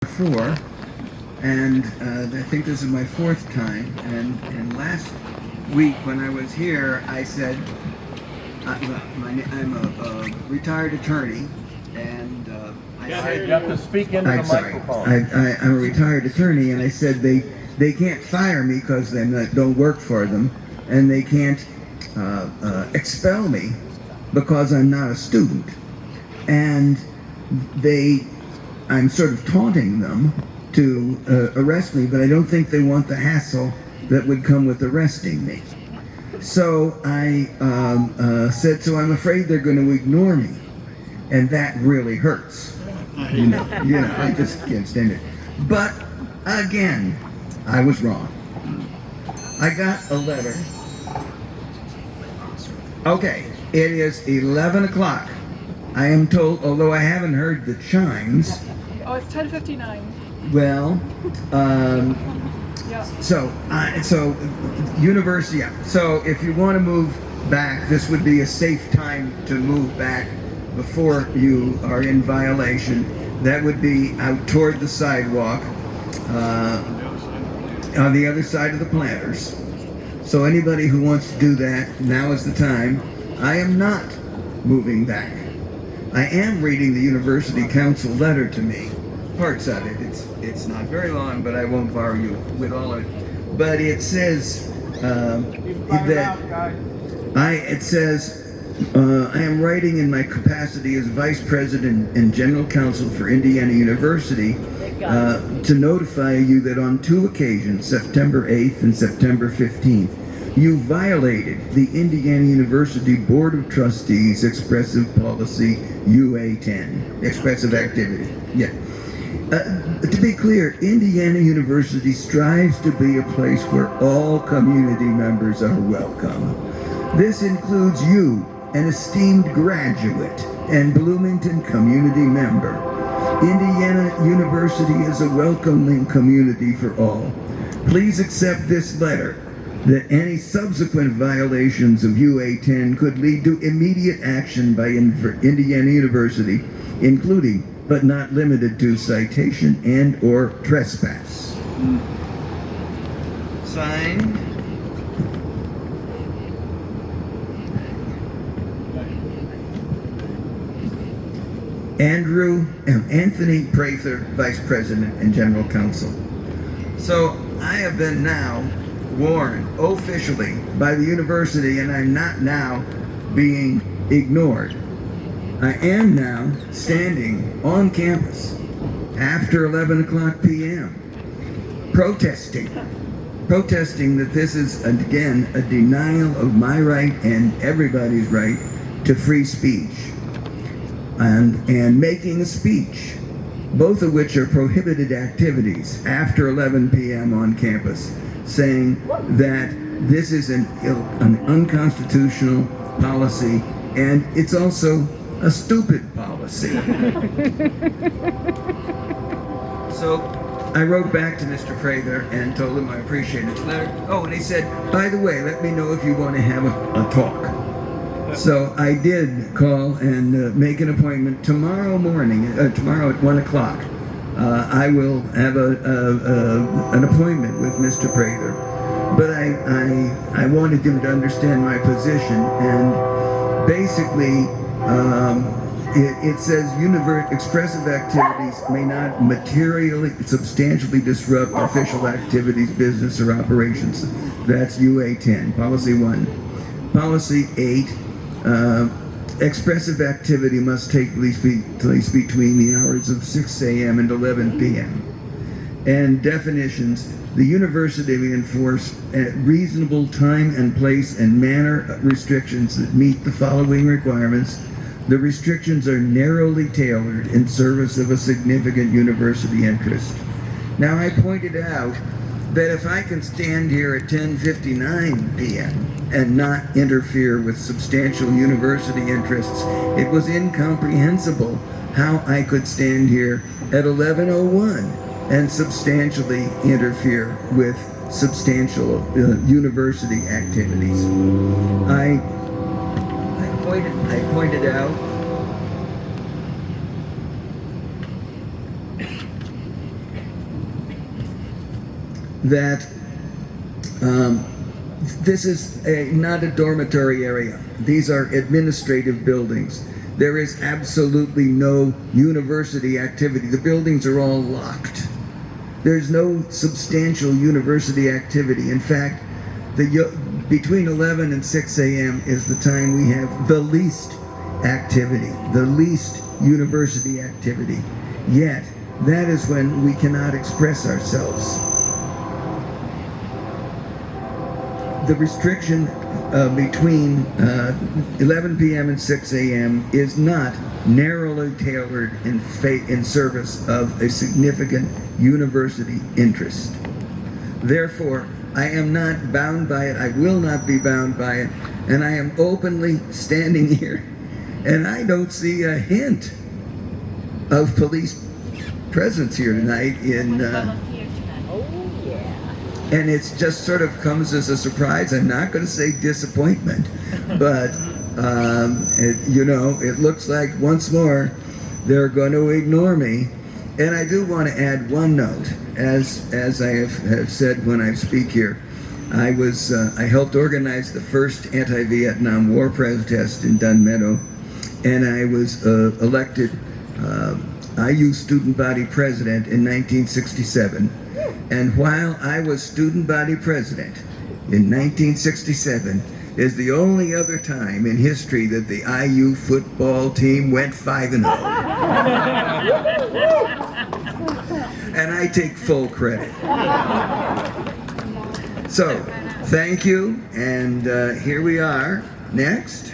before, and I think this is my fourth time. And last week when I was here, I said I'm a retired attorney, and I said you have to speak into the microphone. I'm a retired attorney, and I said they can't fire me because I don't work for them, and they can't expel me because I'm not a student, and I'm sort of taunting them to arrest me, but I don't think they want the hassle that would come with arresting me. So I said, so I'm afraid they're going to ignore me, and that really hurts. You know, I just can't stand it. But again, I was wrong. I got a letter. Okay, it is 11 o'clock. I am told, although I haven't heard the chimes. Oh, it's 10:59. Well, Yeah. so university. Yeah. So if you want to move back, this would be a safe time to move back before you are in violation. That would be out toward the sidewalk, on the other side of the planters. So anybody who wants to do that, now is the time. I am not moving back. I am reading the University Council letter to me. Parts of it. It's not very long, but I won't bore you with all of it. But it says I am writing in my capacity as Vice President and General Counsel for Indiana University to notify you that on two occasions, September 8th and September 15th, you violated the Indiana University Board of Trustees Expressive Policy UA10, Expressive Activity. Yeah. To be clear, Indiana University strives to be a place where all community members are welcome. This includes you, an esteemed graduate and Bloomington community member. Indiana University is a welcoming community for all. Please accept this letter that any subsequent violations of UA10 could lead to immediate action by Indiana University, including but not limited to citation and or trespass. Signed, Anthony Prather, Vice President and General Counsel. So I have been now warned officially by the university, and I'm not now being ignored. I am now standing on campus after 11 o'clock p.m. protesting that this is, again, a denial of my right and everybody's right to free speech, and making a speech, both of which are prohibited activities after 11 p.m. on campus, saying that this is an unconstitutional policy, and it's also a stupid policy. So I wrote back to Mr. Prather and told him I appreciate his letter. Oh, and he said, by the way, let me know if you want to have a talk. So I did call and make an appointment tomorrow morning, tomorrow at 1 o'clock. I will have an appointment with Mr. Prather. But I wanted him to understand my position, and basically it says expressive activities may not materially, substantially disrupt official activities, business, or operations. That's UA10, Policy 1. Policy 8, expressive activity must take place between the hours of 6 a.m. and 11 p.m. And definitions: the university will enforce reasonable time and place and manner restrictions that meet the following requirements. The restrictions are narrowly tailored in service of a significant university interest. Now, I pointed out that if I can stand here at 10:59 p.m. and not interfere with substantial university interests, it was incomprehensible how I could stand here at 11:01 and substantially interfere with substantial university activities. I pointed out that this is not a dormitory area. These are administrative buildings. There is absolutely no university activity. The buildings are all locked. There's no substantial university activity. In fact, between 11 and 6 a.m. is the time we have the least activity, the least university activity. Yet, that is when we cannot express ourselves. The restriction between 11 p.m. and 6 a.m. is not narrowly tailored in service of a significant university interest. Therefore, I am not bound by it. I will not be bound by it. And I am openly standing here, and I don't see a hint of police presence here tonight and it's just sort of comes as a surprise. I'm not going to say disappointment, but it looks like once more they're going to ignore me. And I do want to add one note, as I have said when I speak here. I helped organize the first anti-Vietnam War protest in Dunmeadow, and I was elected IU student body president in 1967. And while I was student body president in 1967 is the only other time in history that the IU football team went 5-0. And I take full credit. So, thank you, and here we are. Next.